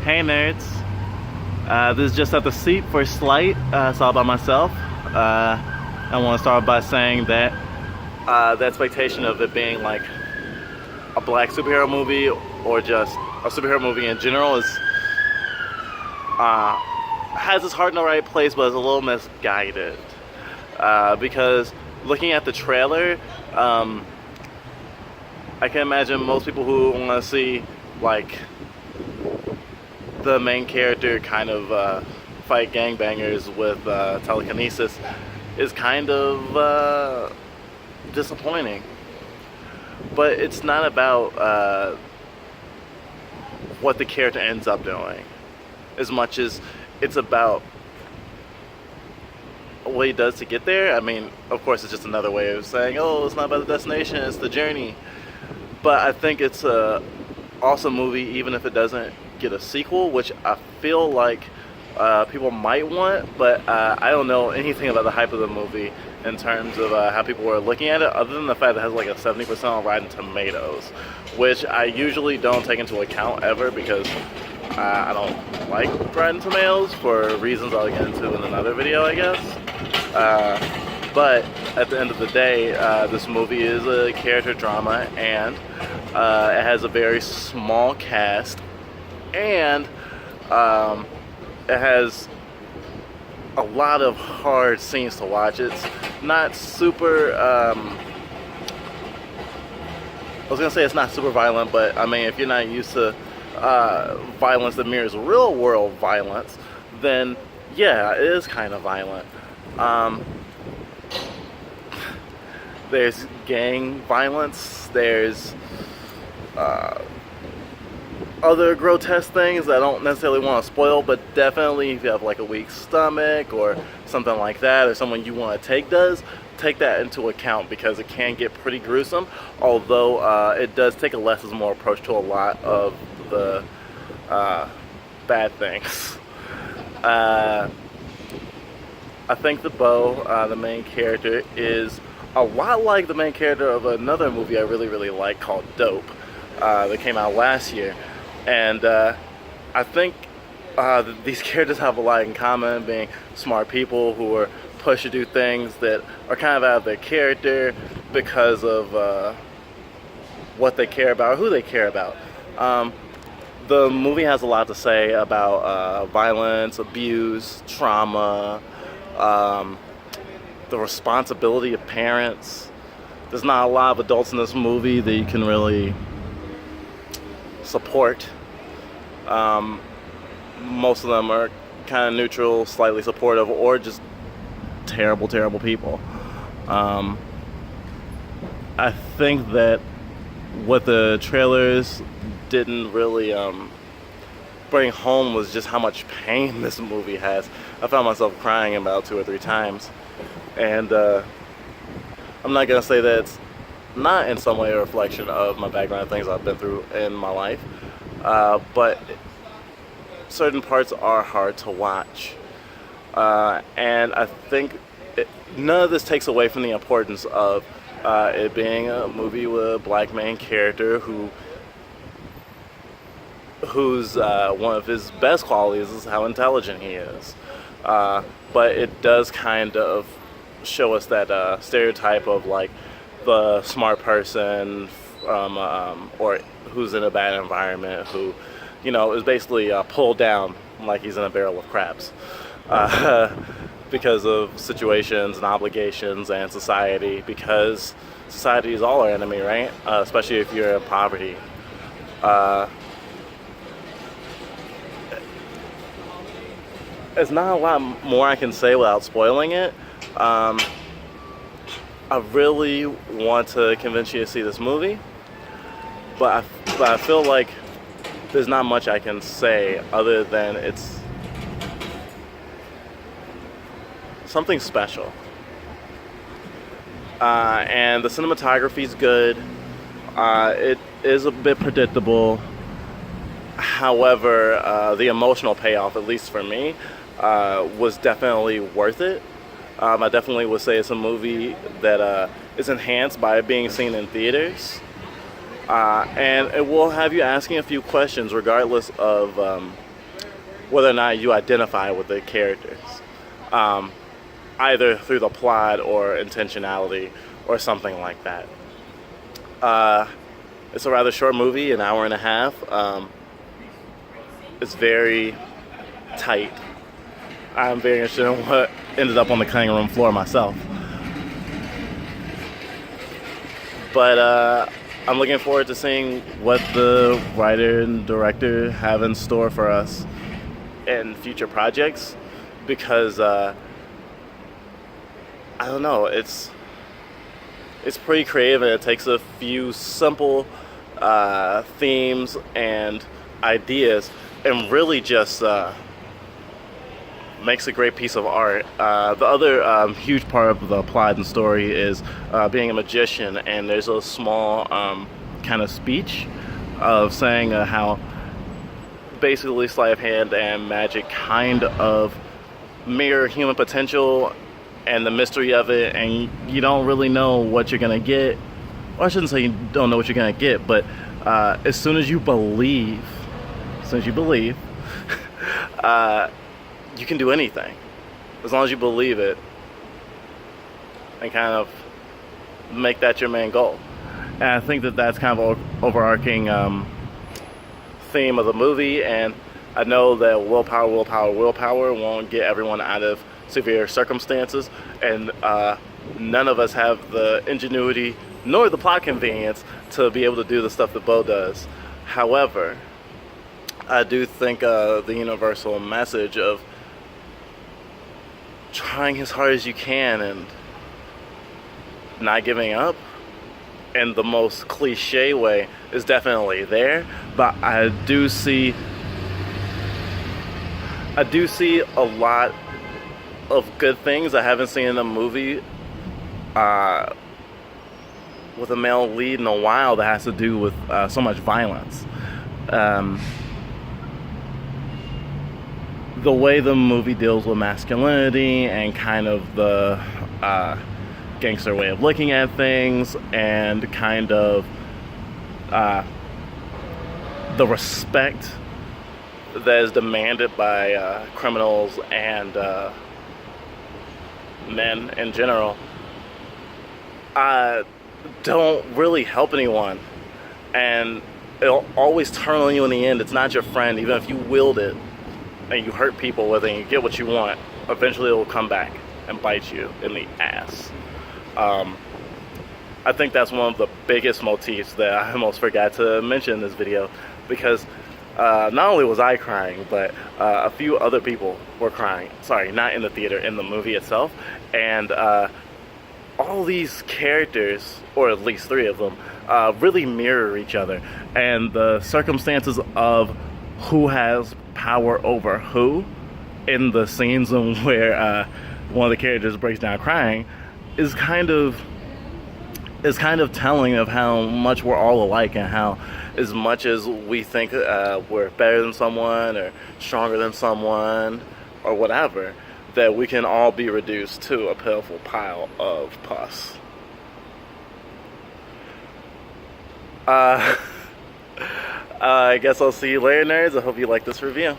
Hey nerds, this is just at the seat for Sleight. It's all by myself. I want to start by saying that the expectation of it being like a black superhero movie or just a superhero movie in general is has its heart in the right place, but is a little misguided. Because looking at the trailer, I can imagine most people who want to see like the main character kind of fight gangbangers with telekinesis is kind of disappointing. But it's not about what the character ends up doing as much as it's about what he does to get there. I mean, of course, it's just another way of saying, oh, it's not about the destination, it's the journey. But I think it's a awesome movie, even if it doesn't get a sequel, which I feel like people might want, but I don't know anything about the hype of the movie in terms of how people were looking at it, other than the fact that it has like a 70% on Rotten Tomatoes, which I usually don't take into account ever because I don't like Rotten Tomatoes for reasons I'll get into in another video, I guess. But at the end of the day, this movie is a character drama, and it has a very small cast, and it has a lot of hard scenes to watch. It's not super, I was gonna say it's not super violent, but I mean, if you're not used to violence that mirrors real world violence, then yeah, it is kind of violent. There's gang violence, there's other grotesque things I don't necessarily want to spoil, but definitely if you have like a weak stomach or something like that, or someone you want to take that into account, because it can get pretty gruesome, although it does take a less is more approach to a lot of the bad things. I think the main character, is a lot like the main character of another movie I really like called Dope, that came out last year. And I think these characters have a lot in common, being smart people who are pushed to do things that are kind of out of their character because of what they care about, or who they care about. The movie has a lot to say about violence, abuse, trauma, the responsibility of parents. There's not a lot of adults in this movie that you can really support. Most of them are kind of neutral, slightly supportive, or just terrible people. I think that what the trailers didn't really bring home was just how much pain this movie has. I found myself crying about 2 or 3 times, and I'm not gonna say that it's not in some way a reflection of my background and things I've been through in my life, but certain parts are hard to watch, and I think none of this takes away from the importance of it being a movie with a black main character whose one of his best qualities is how intelligent he is, but it does kind of show us that stereotype of like the smart person from or who's in a bad environment, who, you know, is basically pulled down like he's in a barrel of crabs because of situations and obligations and society, because society is all our enemy, right? Especially if you're in poverty. There's not a lot more I can say without spoiling it. I really want to convince you to see this movie, but I feel like there's not much I can say other than it's something special. And the cinematography's good. It is a bit predictable. However, the emotional payoff, at least for me, was definitely worth it. I definitely would say it's a movie that is enhanced by it being seen in theaters. And it will have you asking a few questions regardless of whether or not you identify with the characters, either through the plot or intentionality or something like that. It's a rather short movie, an hour and a half. It's very tight. I'm very interested in what ended up on the cutting room floor myself. But I'm looking forward to seeing what the writer and director have in store for us in future projects, because I don't know, it's pretty creative, and it takes a few simple themes and ideas and really just makes a great piece of art. The other huge part of the plot and story is being a magician, and there's a small kind of speech of saying how basically sleight of hand and magic kind of mirror human potential and the mystery of it, and you don't really know what you're gonna get. Or I shouldn't say you don't know what you're gonna get, but as soon as you believe, you can do anything as long as you believe it and kind of make that your main goal. And I think that that's kind of an overarching theme of the movie, and I know that willpower won't get everyone out of severe circumstances, and none of us have the ingenuity nor the plot convenience to be able to do the stuff that Bo does. However, I do think the universal message of trying as hard as you can and not giving up in the most cliche way is definitely there, but I do see a lot of good things I haven't seen in a movie with a male lead in a while that has to do with so much violence. The way the movie deals with masculinity and kind of the gangster way of looking at things, and kind of the respect that is demanded by criminals and men in general, don't really help anyone, and it'll always turn on you in the end. It's not your friend. Even if you wield it and you hurt people with it and you get what you want, eventually it will come back and bite you in the ass. I think that's one of the biggest motifs that I almost forgot to mention in this video, because not only was I crying, but a few other people were crying. Sorry, not in the theater, in the movie itself. And all these characters, or at least three of them, really mirror each other. And the circumstances of who has power over who in the scenes where one of the characters breaks down crying is kind of telling of how much we're all alike, and how as much as we think we're better than someone or stronger than someone or whatever, that we can all be reduced to a pitiful pile of pus. I guess I'll see you later, nerds. I hope you like this review.